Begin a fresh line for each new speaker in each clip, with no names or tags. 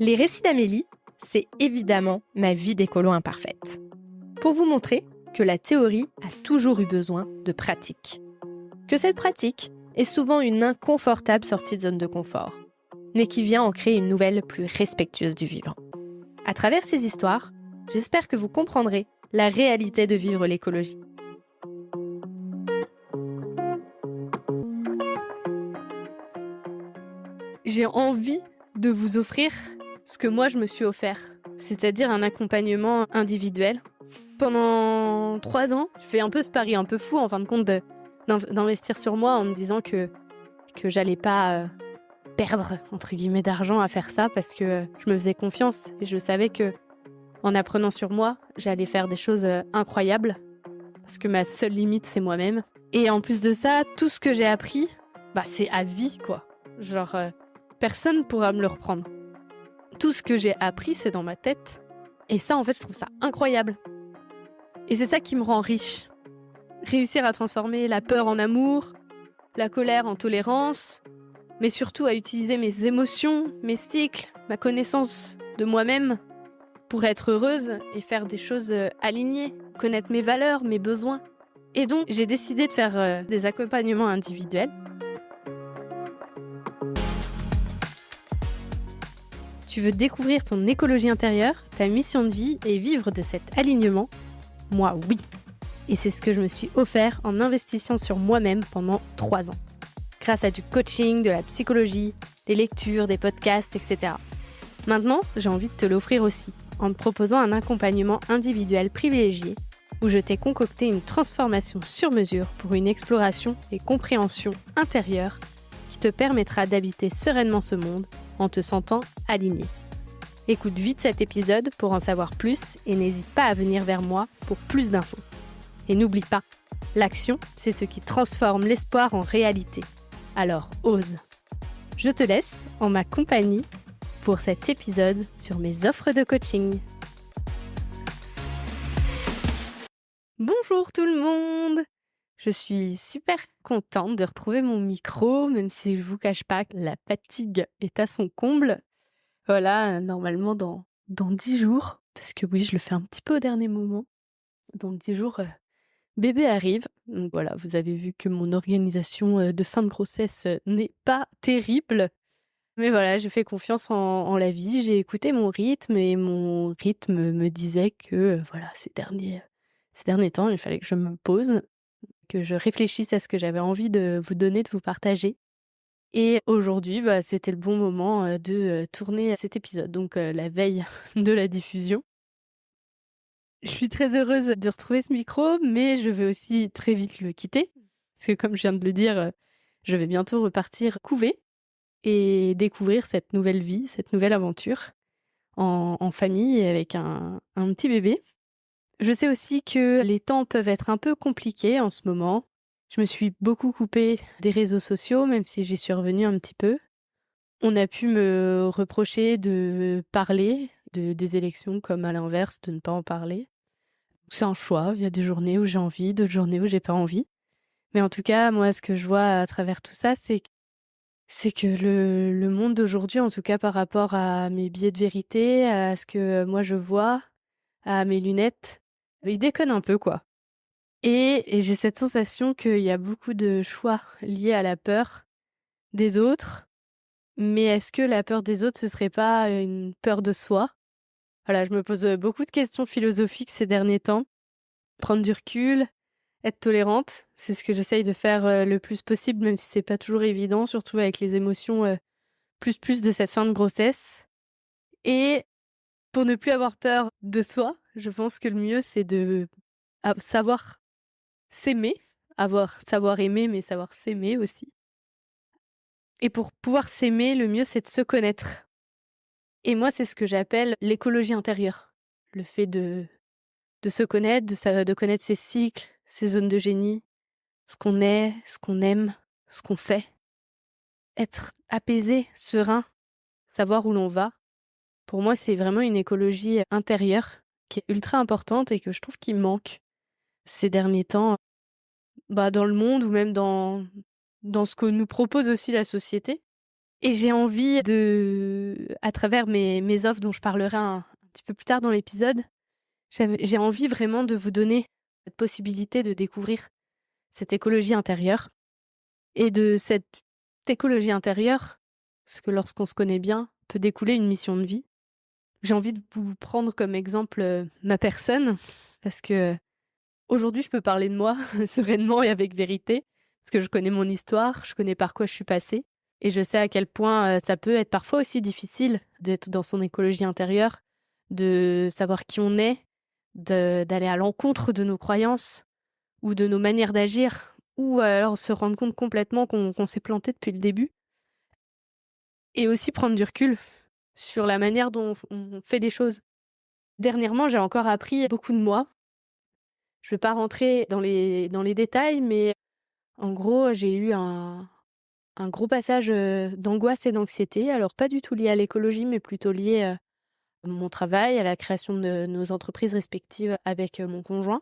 Les récits d'Amélie, c'est évidemment ma vie d'écolo imparfaite. Pour vous montrer que la théorie a toujours eu besoin de pratique. Que cette pratique est souvent une inconfortable sortie de zone de confort, mais qui vient en créer une nouvelle plus respectueuse du vivant. À travers ces histoires, j'espère que vous comprendrez la réalité de vivre l'écologie. J'ai envie de vous offrir ce que moi je me suis offert, c'est-à-dire un accompagnement individuel. Pendant 3 ans, je fais un peu ce pari un peu fou en fin de compte d'investir sur moi en me disant que j'allais pas perdre entre guillemets d'argent à faire ça parce que je me faisais confiance et je savais que en apprenant sur moi, j'allais faire des choses incroyables parce que ma seule limite c'est moi-même. Et en plus de ça, tout ce que j'ai appris, c'est à vie quoi. Genre personne pourra me le reprendre. Tout ce que j'ai appris, c'est dans ma tête. Et ça, en fait, je trouve ça incroyable. Et c'est ça qui me rend riche. Réussir à transformer la peur en amour, la colère en tolérance, mais surtout à utiliser mes émotions, mes cycles, ma connaissance de moi-même pour être heureuse et faire des choses alignées, connaître mes valeurs, mes besoins. Et donc, j'ai décidé de faire des accompagnements individuels. Tu veux découvrir ton écologie intérieure, ta mission de vie et vivre de cet alignement ? Moi, oui. Et c'est ce que je me suis offert en investissant sur moi-même pendant 3 ans. Grâce à du coaching, de la psychologie, des lectures, des podcasts, etc. Maintenant, j'ai envie de te l'offrir aussi, en te proposant un accompagnement individuel privilégié, où je t'ai concocté une transformation sur mesure pour une exploration et compréhension intérieure qui te permettra d'habiter sereinement ce monde en te sentant aligné. Écoute vite cet épisode pour en savoir plus et n'hésite pas à venir vers moi pour plus d'infos. Et n'oublie pas, l'action, c'est ce qui transforme l'espoir en réalité. Alors, ose. Je te laisse en ma compagnie pour cet épisode sur mes offres de coaching. Bonjour tout le monde! Je suis super contente de retrouver mon micro, même si je vous cache pas que la fatigue est à son comble. Voilà, normalement dans 10 jours, parce que oui, je le fais un petit peu au dernier moment. Dans 10 jours, bébé arrive. Donc voilà, vous avez vu que mon organisation de fin de grossesse n'est pas terrible. Mais voilà, j'ai fait confiance en la vie, j'ai écouté mon rythme et mon rythme me disait que voilà, ces derniers temps, il fallait que je me pose, que je réfléchisse à ce que j'avais envie de vous donner, de vous partager. Et aujourd'hui, c'était le bon moment de tourner cet épisode, donc la veille de la diffusion. Je suis très heureuse de retrouver ce micro, mais je vais aussi très vite le quitter, parce que comme je viens de le dire, je vais bientôt repartir couver et découvrir cette nouvelle vie, cette nouvelle aventure en famille et avec un petit bébé. Je sais aussi que les temps peuvent être un peu compliqués en ce moment. Je me suis beaucoup coupée des réseaux sociaux, même si j'y suis revenue un petit peu. On a pu me reprocher de parler des élections comme à l'inverse, de ne pas en parler. C'est un choix, il y a des journées où j'ai envie, d'autres journées où j'ai pas envie. Mais en tout cas, moi, ce que je vois à travers tout ça, c'est que le monde d'aujourd'hui, en tout cas par rapport à mes biais de vérité, à ce que moi je vois, à mes lunettes, il déconne un peu, quoi. Et j'ai cette sensation qu'il y a beaucoup de choix liés à la peur des autres. Mais est-ce que la peur des autres, ce serait pas une peur de soi ? Voilà, je me pose beaucoup de questions philosophiques ces derniers temps. Prendre du recul, être tolérante, c'est ce que j'essaye de faire le plus possible, même si c'est pas toujours évident, surtout avec les émotions plus de cette fin de grossesse. Et pour ne plus avoir peur de soi, je pense que le mieux, c'est de savoir s'aimer, savoir aimer, mais savoir s'aimer aussi. Et pour pouvoir s'aimer, le mieux, c'est de se connaître. Et moi, c'est ce que j'appelle l'écologie intérieure. Le fait de se connaître, de connaître ses cycles, ses zones de génie, ce qu'on est, ce qu'on aime, ce qu'on fait. Être apaisé, serein, savoir où l'on va. Pour moi, c'est vraiment une écologie intérieure qui est ultra importante et que je trouve qu'il manque ces derniers temps, dans le monde ou même dans ce que nous propose aussi la société. Et j'ai envie à travers mes offres dont je parlerai un petit peu plus tard dans l'épisode, j'ai envie vraiment de vous donner cette possibilité de découvrir cette écologie intérieure. Et de cette écologie intérieure, parce que lorsqu'on se connaît bien, peut découler une mission de vie. J'ai envie de vous prendre comme exemple, ma personne, parce que aujourd'hui je peux parler de moi sereinement et avec vérité, parce que je connais mon histoire, je connais par quoi je suis passée et je sais à quel point, ça peut être parfois aussi difficile d'être dans son écologie intérieure, de savoir qui on est, d'aller à l'encontre de nos croyances ou de nos manières d'agir ou alors se rendre compte complètement qu'on s'est planté depuis le début et aussi prendre du recul sur la manière dont on fait les choses. Dernièrement, j'ai encore appris beaucoup de moi. Je vais pas rentrer dans les détails, mais en gros, j'ai eu un gros passage, d'angoisse et d'anxiété. Alors pas du tout lié à l'écologie, mais plutôt lié, à mon travail, à la création de nos entreprises respectives avec, mon conjoint.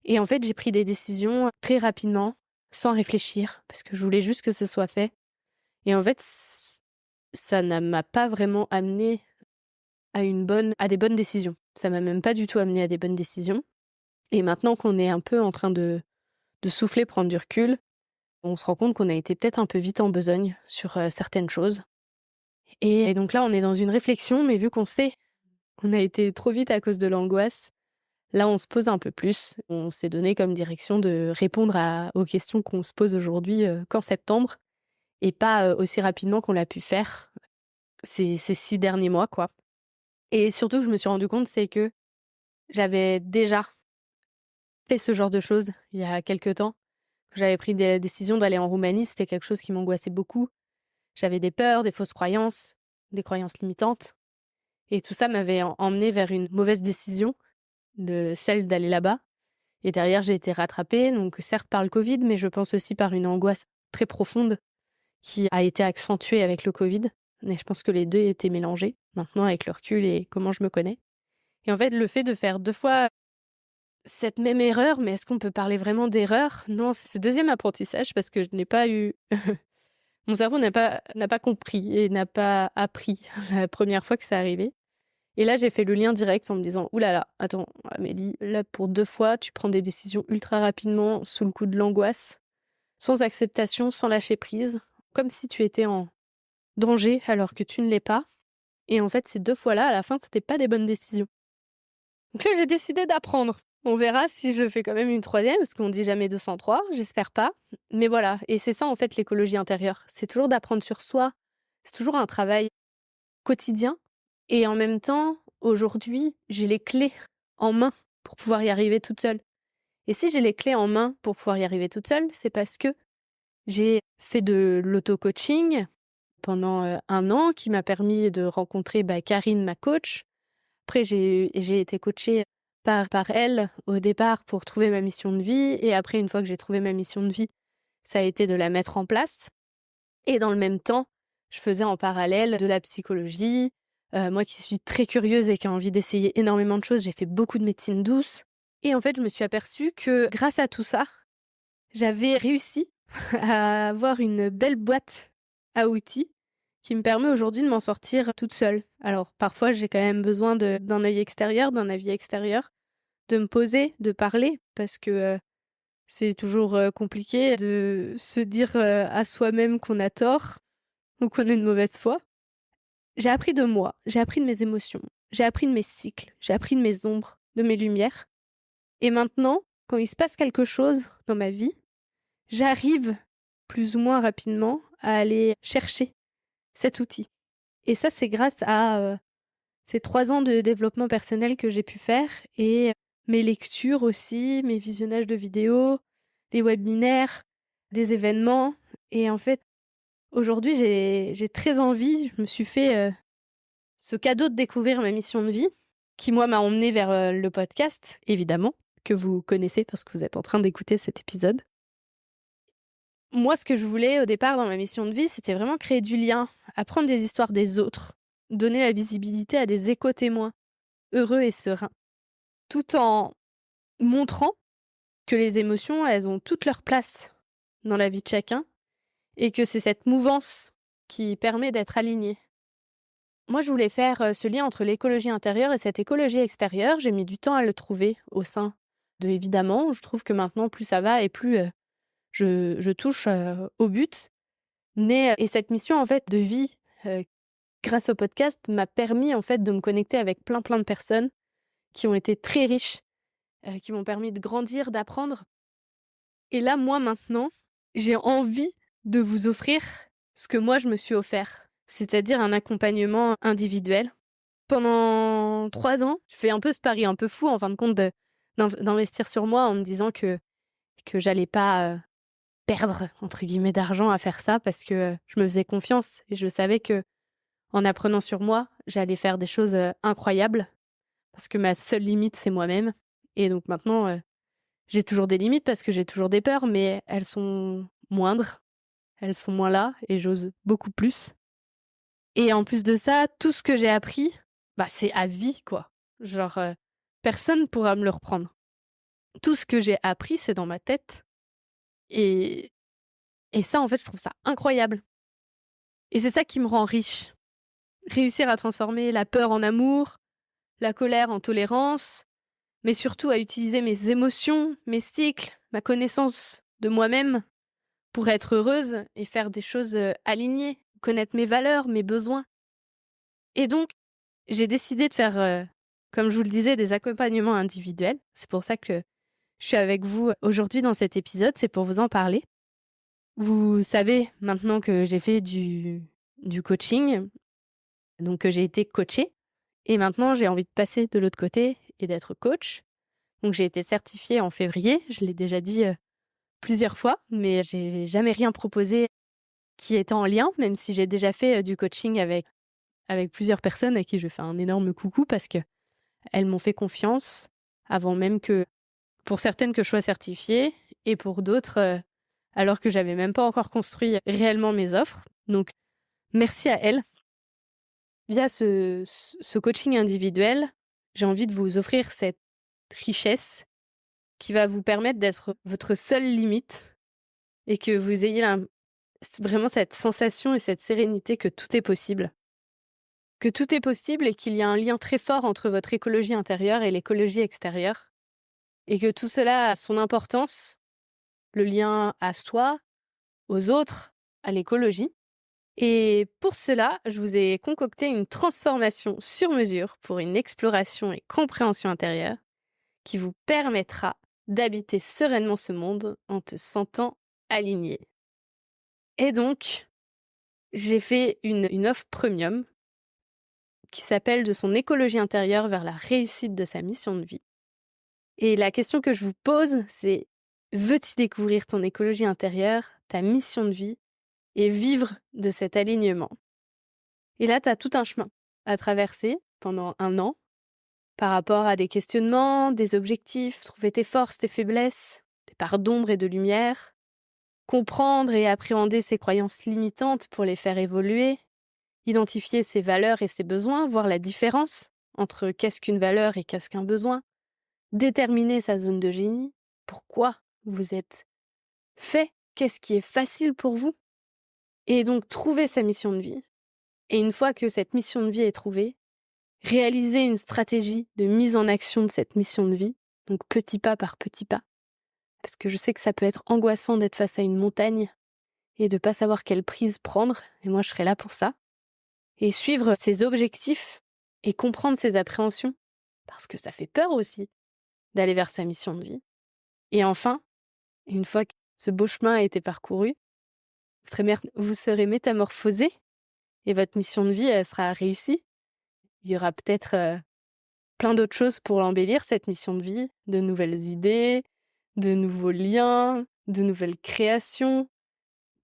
Et en fait, j'ai pris des décisions très rapidement, sans réfléchir, parce que je voulais juste que ce soit fait. Et en fait, ça ne m'a pas vraiment amené à des bonnes décisions. Ça m'a même pas du tout amené à des bonnes décisions. Et maintenant qu'on est un peu en train de souffler, prendre du recul, on se rend compte qu'on a été peut-être un peu vite en besogne sur certaines choses. Et donc là, on est dans une réflexion, mais vu qu'on sait qu'on a été trop vite à cause de l'angoisse, là, on se pose un peu plus. On s'est donné comme direction de répondre aux questions qu'on se pose aujourd'hui qu'en septembre et pas aussi rapidement qu'on l'a pu faire ces 6 derniers mois, quoi. Et surtout que je me suis rendu compte, c'est que j'avais déjà fait ce genre de choses il y a quelque temps. J'avais pris des décisions d'aller en Roumanie, c'était quelque chose qui m'angoissait beaucoup. J'avais des peurs, des fausses croyances, des croyances limitantes. Et tout ça m'avait emmenée vers une mauvaise décision, de celle d'aller là-bas. Et derrière, j'ai été rattrapée, donc certes par le Covid, mais je pense aussi par une angoisse très profonde qui a été accentuée avec le Covid. Mais je pense que les deux étaient mélangés, maintenant avec le recul et comment je me connais. Et en fait, le fait de faire 2 fois cette même erreur, mais est-ce qu'on peut parler vraiment d'erreur? Non, c'est ce deuxième apprentissage parce que je n'ai pas eu mon cerveau n'a pas compris et n'a pas appris la première fois que c'est arrivé. Et là, j'ai fait le lien direct en me disant: «Ouh là là, attends Amélie, là pour 2 fois, tu prends des décisions ultra rapidement sous le coup de l'angoisse, sans acceptation, sans lâcher prise, comme si tu étais en danger alors que tu ne l'es pas». Et en fait, ces 2 fois-là, à la fin, c'était pas des bonnes décisions. Donc là, j'ai décidé d'apprendre. On verra si je fais quand même une troisième, parce qu'on dit jamais 203, j'espère pas. Mais voilà, et c'est ça en fait l'écologie intérieure. C'est toujours d'apprendre sur soi, c'est toujours un travail quotidien. Et en même temps, aujourd'hui, j'ai les clés en main pour pouvoir y arriver toute seule. Et si j'ai les clés en main pour pouvoir y arriver toute seule, c'est parce que j'ai fait de l'auto-coaching pendant 1 an, qui m'a permis de rencontrer Karine, ma coach. Après, j'ai été coachée par elle au départ pour trouver ma mission de vie. Et après, une fois que j'ai trouvé ma mission de vie, ça a été de la mettre en place. Et dans le même temps, je faisais en parallèle de la psychologie. Moi qui suis très curieuse et qui a envie d'essayer énormément de choses, j'ai fait beaucoup de médecine douce. Et en fait, je me suis aperçue que grâce à tout ça, j'avais réussi à avoir une belle boîte à outils qui me permet aujourd'hui de m'en sortir toute seule. Alors parfois, j'ai quand même besoin d'un œil extérieur, d'un avis extérieur, de me poser, de parler, parce que c'est toujours compliqué de se dire à soi-même qu'on a tort ou qu'on a une mauvaise foi. J'ai appris de moi, j'ai appris de mes émotions, j'ai appris de mes cycles, j'ai appris de mes ombres, de mes lumières. Et maintenant, quand il se passe quelque chose dans ma vie, j'arrive plus ou moins rapidement à aller chercher cet outil. Et ça, c'est grâce à ces 3 ans de développement personnel que j'ai pu faire et mes lectures aussi, mes visionnages de vidéos, les webinaires, des événements. Et en fait, aujourd'hui, j'ai très envie, je me suis fait ce cadeau de découvrir ma mission de vie, qui moi m'a emmenée vers le podcast, évidemment, que vous connaissez parce que vous êtes en train d'écouter cet épisode. Moi, ce que je voulais au départ dans ma mission de vie, c'était vraiment créer du lien, apprendre des histoires des autres, donner la visibilité à des éco-témoins heureux et sereins, tout en montrant que les émotions, elles ont toute leur place dans la vie de chacun et que c'est cette mouvance qui permet d'être aligné. Moi, je voulais faire ce lien entre l'écologie intérieure et cette écologie extérieure. J'ai mis du temps à le trouver au sein de évidemment. Je trouve que maintenant, plus ça va et plus je touche au but. Et cette mission en fait de vie, grâce au podcast, m'a permis en fait de me connecter avec plein de personnes qui ont été très riches, qui m'ont permis de grandir, d'apprendre. Et là, moi maintenant, j'ai envie de vous offrir ce que moi je me suis offert, c'est-à-dire un accompagnement individuel. Pendant 3 ans, je fais un peu ce pari un peu fou en fin de compte d'investir sur moi en me disant que j'allais pas perdre entre guillemets d'argent à faire ça parce que je me faisais confiance et je savais que en apprenant sur moi, j'allais faire des choses incroyables parce que ma seule limite c'est moi-même. Et donc maintenant, j'ai toujours des limites parce que j'ai toujours des peurs, mais elles sont moindres, elles sont moins là et j'ose beaucoup plus. Et en plus de ça, tout ce que j'ai appris, c'est à vie, quoi. Genre, personne pourra me le reprendre. Tout ce que j'ai appris, c'est dans ma tête et ça, en fait, je trouve ça incroyable. Et c'est ça qui me rend riche. Réussir à transformer la peur en amour, la colère en tolérance, mais surtout à utiliser mes émotions, mes cycles, ma connaissance de moi-même pour être heureuse et faire des choses alignées, connaître mes valeurs, mes besoins. Et donc, j'ai décidé de faire, comme je vous le disais, des accompagnements individuels. C'est pour ça que je suis avec vous aujourd'hui dans cet épisode, c'est pour vous en parler. Vous savez maintenant que j'ai fait du coaching, donc que j'ai été coachée. Et maintenant, j'ai envie de passer de l'autre côté et d'être coach. Donc j'ai été certifiée en février, je l'ai déjà dit plusieurs fois, mais j'ai jamais rien proposé qui était en lien, même si j'ai déjà fait du coaching avec plusieurs personnes à qui je fais un énorme coucou parce que elles m'ont fait confiance avant même que, pour certaines, que je sois certifiée et pour d'autres, alors que j'avais même pas encore construit réellement mes offres. Donc merci à elles. Via ce coaching individuel, j'ai envie de vous offrir cette richesse qui va vous permettre d'être votre seule limite et que vous ayez vraiment cette sensation et cette sérénité que tout est possible. Que tout est possible et qu'il y a un lien très fort entre votre écologie intérieure et l'écologie extérieure. Et que tout cela a son importance, le lien à soi, aux autres, à l'écologie. Et pour cela, je vous ai concocté une transformation sur mesure pour une exploration et compréhension intérieure qui vous permettra d'habiter sereinement ce monde en te sentant aligné. Et donc, j'ai fait une offre premium qui s'appelle De son écologie intérieure vers la réussite de sa mission de vie. Et la question que je vous pose, c'est: veux-tu découvrir ton écologie intérieure, ta mission de vie, et vivre de cet alignement? Et là, tu as tout un chemin à traverser pendant 1 an par rapport à des questionnements, des objectifs, trouver tes forces, tes faiblesses, tes parts d'ombre et de lumière, comprendre et appréhender ses croyances limitantes pour les faire évoluer, identifier ses valeurs et ses besoins, voir la différence entre qu'est-ce qu'une valeur et qu'est-ce qu'un besoin, déterminer sa zone de génie, pourquoi vous êtes fait, qu'est-ce qui est facile pour vous, et donc trouver sa mission de vie. Et une fois que cette mission de vie est trouvée, réaliser une stratégie de mise en action de cette mission de vie, donc petit pas par petit pas, parce que je sais que ça peut être angoissant d'être face à une montagne et de pas savoir quelle prise prendre, et moi je serai là pour ça, et suivre ses objectifs et comprendre ses appréhensions, parce que ça fait peur aussi d'aller vers sa mission de vie. Et enfin, une fois que ce beau chemin a été parcouru, vous serez métamorphosé et votre mission de vie, elle sera réussie. Il y aura peut-être plein d'autres choses pour l'embellir, cette mission de vie, de nouvelles idées, de nouveaux liens, de nouvelles créations.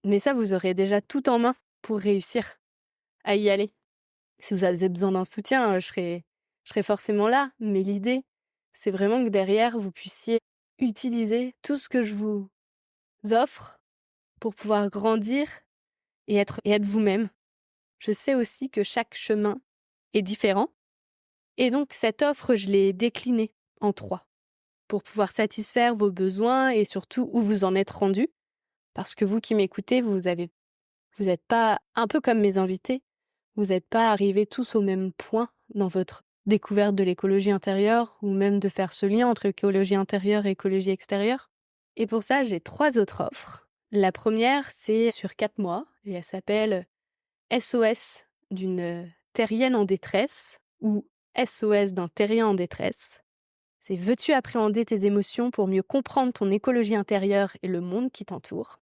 Mais ça, vous aurez déjà tout en main pour réussir à y aller. Si vous avez besoin d'un soutien, je serai forcément là. Mais l'idée, c'est vraiment que derrière, vous puissiez utiliser tout ce que je vous offre pour pouvoir grandir et être vous-même. Je sais aussi que chaque chemin est différent. Et donc, cette offre, je l'ai déclinée en 3 pour pouvoir satisfaire vos besoins et surtout où vous en êtes rendu. Parce que vous qui m'écoutez, vous avez Vous n'êtes pas un peu comme mes invités, vous n'êtes pas arrivés tous au même point dans votre découverte de l'écologie intérieure ou même de faire ce lien entre écologie intérieure et écologie extérieure. Et pour ça, j'ai 3 autres offres. La première, c'est sur 4 mois et elle s'appelle SOS d'une terrienne en détresse ou SOS d'un terrien en détresse. C'est veux-tu appréhender tes émotions pour mieux comprendre ton écologie intérieure et le monde qui t'entoure.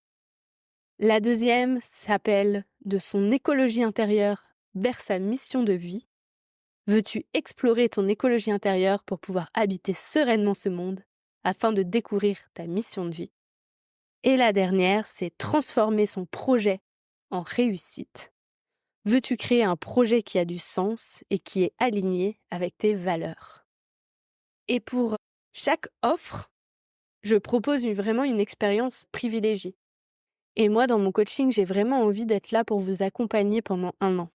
La deuxième s'appelle de son écologie intérieure vers sa mission de vie. Veux-tu explorer ton écologie intérieure pour pouvoir habiter sereinement ce monde afin de découvrir ta mission de vie. Et la dernière, c'est transformer son projet en réussite. Veux-tu créer un projet qui a du sens et qui est aligné avec tes valeurs. Et pour chaque offre, je propose vraiment une expérience privilégiée. Et moi, dans mon coaching, j'ai vraiment envie d'être là pour vous accompagner pendant 1 an.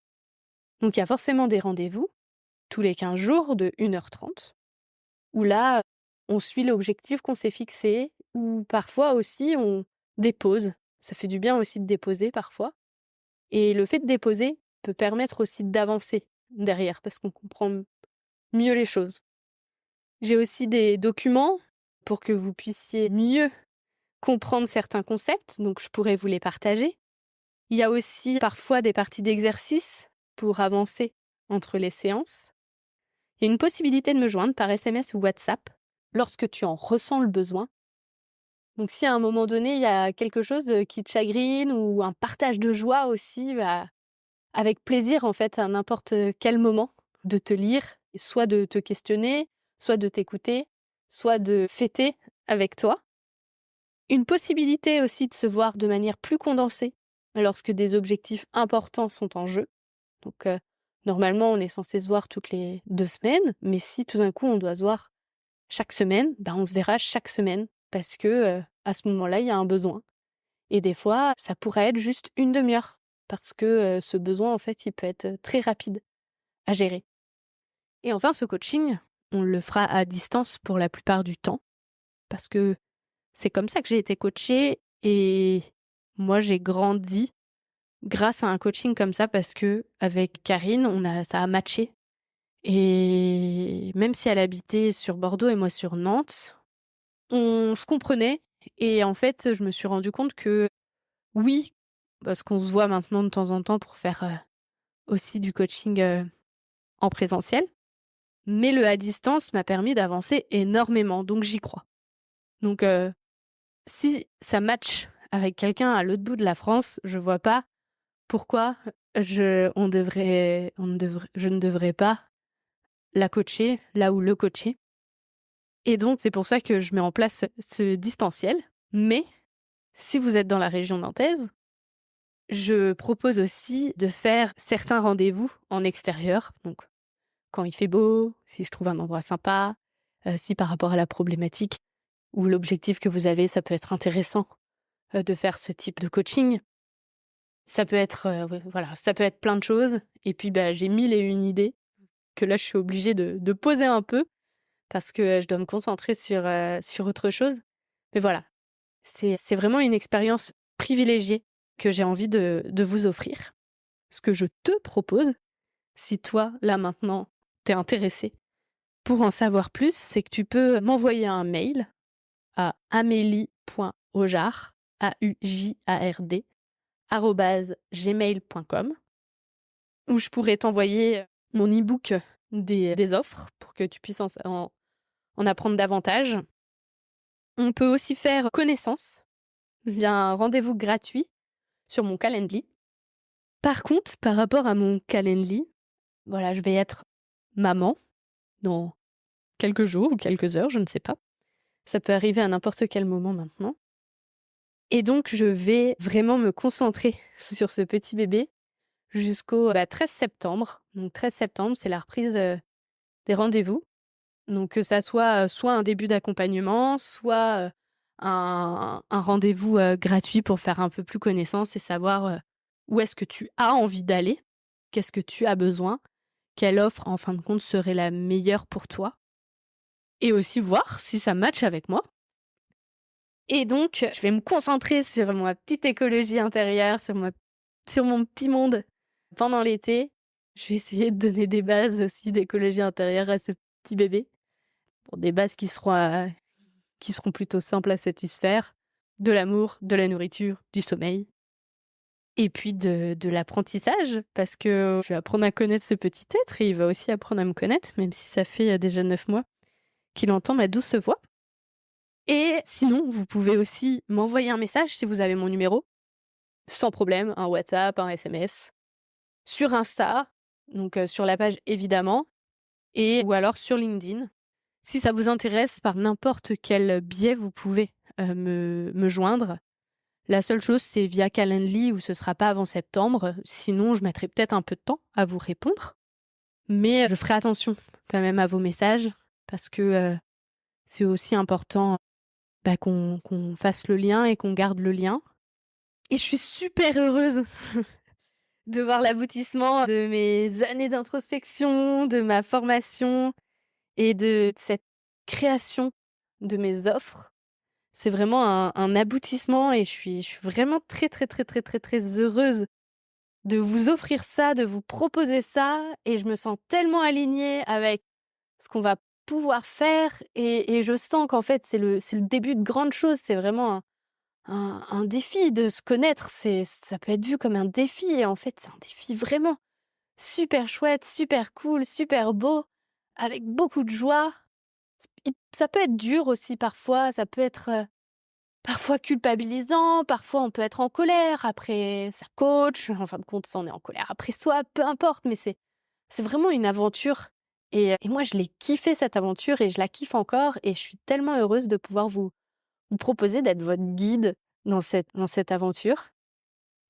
Donc, il y a forcément des rendez-vous, tous les 15 jours de 1h30, où là, on suit l'objectif qu'on s'est fixé, ou parfois aussi, on dépose. Ça fait du bien aussi de déposer parfois. Et le fait de déposer peut permettre aussi d'avancer derrière, parce qu'on comprend mieux les choses. J'ai aussi des documents pour que vous puissiez mieux comprendre certains concepts, donc je pourrais vous les partager. Il y a aussi parfois des parties d'exercice pour avancer entre les séances. Il y a une possibilité de me joindre par SMS ou WhatsApp lorsque tu en ressens le besoin. Donc si à un moment donné, il y a quelque chose qui te chagrine ou un partage de joie aussi, avec plaisir en fait à n'importe quel moment de te lire, soit de te questionner, soit de t'écouter, soit de fêter avec toi. Une possibilité aussi de se voir de manière plus condensée lorsque des objectifs importants sont en jeu. Donc normalement, on est censé se voir toutes les 2 semaines, mais si tout d'un coup on doit se voir chaque semaine, on se verra chaque semaine parce que à ce moment-là, il y a un besoin. Et des fois, ça pourrait être juste 1 demi-heure parce que ce besoin, en fait, il peut être très rapide à gérer. Et enfin, ce coaching, on le fera à distance pour la plupart du temps parce que c'est comme ça que j'ai été coachée et moi, j'ai grandi grâce à un coaching comme ça parce que avec Karine, ça a matché. Et même si elle habitait sur Bordeaux et moi sur Nantes, on se comprenait et en fait, je me suis rendu compte que oui, parce qu'on se voit maintenant de temps en temps pour faire, aussi du coaching, en présentiel, mais le à distance m'a permis d'avancer énormément, donc j'y crois. Donc si ça match avec quelqu'un à l'autre bout de la France, je vois pas pourquoi je ne devrais pas la coacher là où le coacher. Et donc c'est pour ça que je mets en place ce distanciel. Mais si vous êtes dans la région nantaise, je propose aussi de faire certains rendez-vous en extérieur. Donc quand il fait beau, si je trouve un endroit sympa, si par rapport à la problématique ou l'objectif que vous avez, ça peut être intéressant de faire ce type de coaching. Ça peut être, ouais, voilà, ça peut être plein de choses. Et puis, j'ai 1000 et une idées que là, je suis obligée de poser un peu parce que je dois me concentrer sur autre chose. Mais voilà, c'est vraiment une expérience privilégiée que j'ai envie de vous offrir. Ce que je te propose, si toi, là, maintenant, t'es intéressé pour en savoir plus, c'est que tu peux m'envoyer un mail à amélie.aujard, AUJARD, @gmail.com, où je pourrais t'envoyer mon e-book des offres pour que tu puisses en apprendre davantage. On peut aussi faire connaissance via un rendez-vous gratuit sur mon Calendly. Par contre, par rapport à mon Calendly, voilà, je vais être maman dans quelques jours ou quelques heures, je ne sais pas. Ça peut arriver à n'importe quel moment maintenant. Et donc, je vais vraiment me concentrer sur ce petit bébé jusqu'au 13 septembre. Donc 13 septembre, c'est la reprise des rendez-vous. Donc que ça soit un début d'accompagnement, soit un rendez-vous gratuit pour faire un peu plus connaissance et savoir où est-ce que tu as envie d'aller, qu'est-ce que tu as besoin, quelle offre en fin de compte serait la meilleure pour toi. Et aussi voir si ça matche avec moi. Et donc, je vais me concentrer sur ma petite écologie intérieure, sur ma sur mon petit monde pendant l'été. Je vais essayer de donner des bases aussi d'écologie intérieure à ce petit bébé. Bon, des bases qui seront plutôt simples à satisfaire. De l'amour, de la nourriture, du sommeil. Et puis de l'apprentissage, parce que je vais apprendre à connaître ce petit être et il va aussi apprendre à me connaître, même si ça fait déjà 9 mois qu'il entend ma douce voix. Et sinon, vous pouvez aussi m'envoyer un message si vous avez mon numéro, sans problème, un WhatsApp, un SMS, sur Insta, donc sur la page évidemment, ou alors sur LinkedIn. Si ça vous intéresse, par n'importe quel biais, vous pouvez me joindre. La seule chose, c'est via Calendly où ce sera pas avant septembre. Sinon, je mettrai peut-être un peu de temps à vous répondre. Mais je ferai attention quand même à vos messages parce que c'est aussi important qu'on fasse le lien et qu'on garde le lien. Et je suis super heureuse de voir l'aboutissement de mes années d'introspection, de ma formation et de cette création de mes offres. C'est vraiment un aboutissement et je suis vraiment très, très, très, très, très, très heureuse de vous offrir ça, de vous proposer ça. Et je me sens tellement alignée avec ce qu'on va pouvoir faire. Et je sens qu'en fait, c'est le début de grandes choses. C'est vraiment un défi de se connaître. Ça peut être vu comme un défi. Et en fait, c'est un défi vraiment super chouette, super cool, super beau, avec beaucoup de joie. Ça peut être dur aussi parfois. Ça peut être... parfois culpabilisant, parfois on peut être en colère après sa coach, en fin de compte, on est en colère après soi, peu importe, mais c'est vraiment une aventure. Et moi, je l'ai kiffé cette aventure et je la kiffe encore et je suis tellement heureuse de pouvoir vous proposer d'être votre guide dans cette aventure.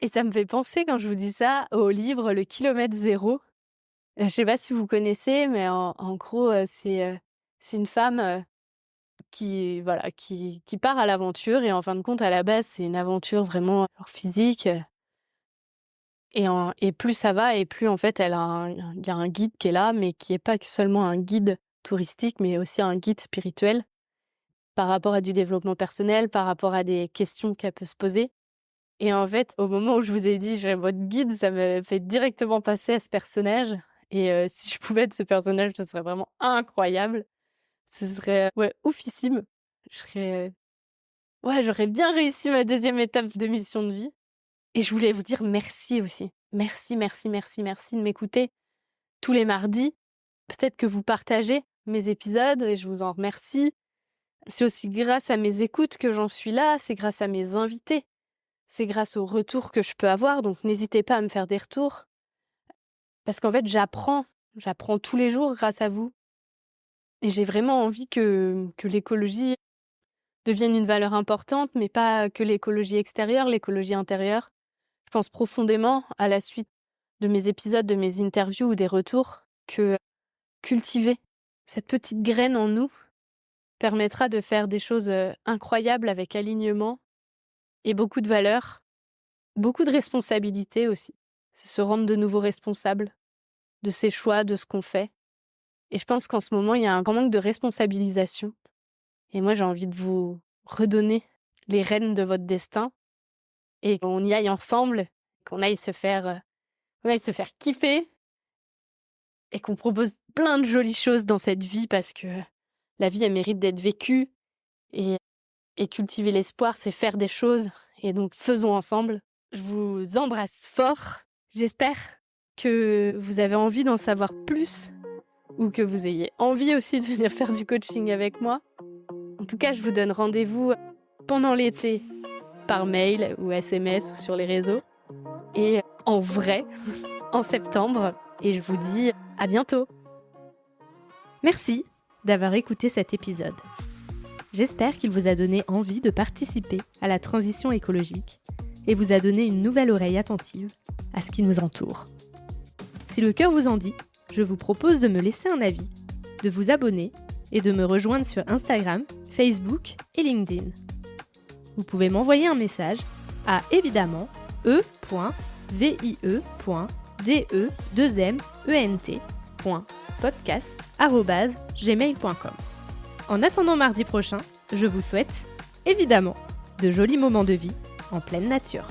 Et ça me fait penser, quand je vous dis ça, au livre Le kilomètre zéro. Je sais pas si vous connaissez, mais en gros, c'est une femme qui part à l'aventure et en fin de compte, à la base, c'est une aventure vraiment physique. Et plus ça va et plus en fait, il y a un guide qui est là, mais qui est pas seulement un guide touristique, mais aussi un guide spirituel par rapport à du développement personnel, par rapport à des questions qu'elle peut se poser. Et en fait, au moment où je vous ai dit: «Je serai votre guide», ça m'a fait directement passer à ce personnage. Et si je pouvais être ce personnage, ce serait vraiment incroyable. Ce serait, ouais, oufissime. Je serais, ouais, j'aurais bien réussi ma deuxième étape de mission de vie. Et je voulais vous dire merci aussi. Merci, merci, merci, merci de m'écouter tous les mardis. Peut-être que vous partagez mes épisodes et je vous en remercie. C'est aussi grâce à mes écoutes que j'en suis là, c'est grâce à mes invités, c'est grâce aux retours que je peux avoir, donc n'hésitez pas à me faire des retours. Parce qu'en fait, j'apprends tous les jours grâce à vous. Et j'ai vraiment envie que l'écologie devienne une valeur importante, mais pas que l'écologie extérieure, l'écologie intérieure. Je pense profondément, à la suite de mes épisodes, de mes interviews ou des retours, que cultiver cette petite graine en nous permettra de faire des choses incroyables avec alignement et beaucoup de valeur, beaucoup de responsabilité aussi. C'est se rendre de nouveau responsable de ses choix, de ce qu'on fait. Et je pense qu'en ce moment, il y a un grand manque de responsabilisation. Et moi, j'ai envie de vous redonner les rênes de votre destin et qu'on y aille ensemble, qu'on aille se faire kiffer et qu'on propose plein de jolies choses dans cette vie parce que la vie, elle mérite d'être vécue et cultiver l'espoir, c'est faire des choses. Et donc, faisons ensemble. Je vous embrasse fort. J'espère que vous avez envie d'en savoir plus ou que vous ayez envie aussi de venir faire du coaching avec moi. En tout cas, je vous donne rendez-vous pendant l'été par mail ou SMS ou sur les réseaux et en vrai en septembre. Et je vous dis à bientôt. Merci d'avoir écouté cet épisode. J'espère qu'il vous a donné envie de participer à la transition écologique et vous a donné une nouvelle oreille attentive à ce qui nous entoure. Si le cœur vous en dit, je vous propose de me laisser un avis, de vous abonner et de me rejoindre sur Instagram, Facebook et LinkedIn. Vous pouvez m'envoyer un message à évidemment vie.e.ment.podcast@gmail.com. En attendant mardi prochain, je vous souhaite, évidemment, de jolis moments de vie en pleine nature.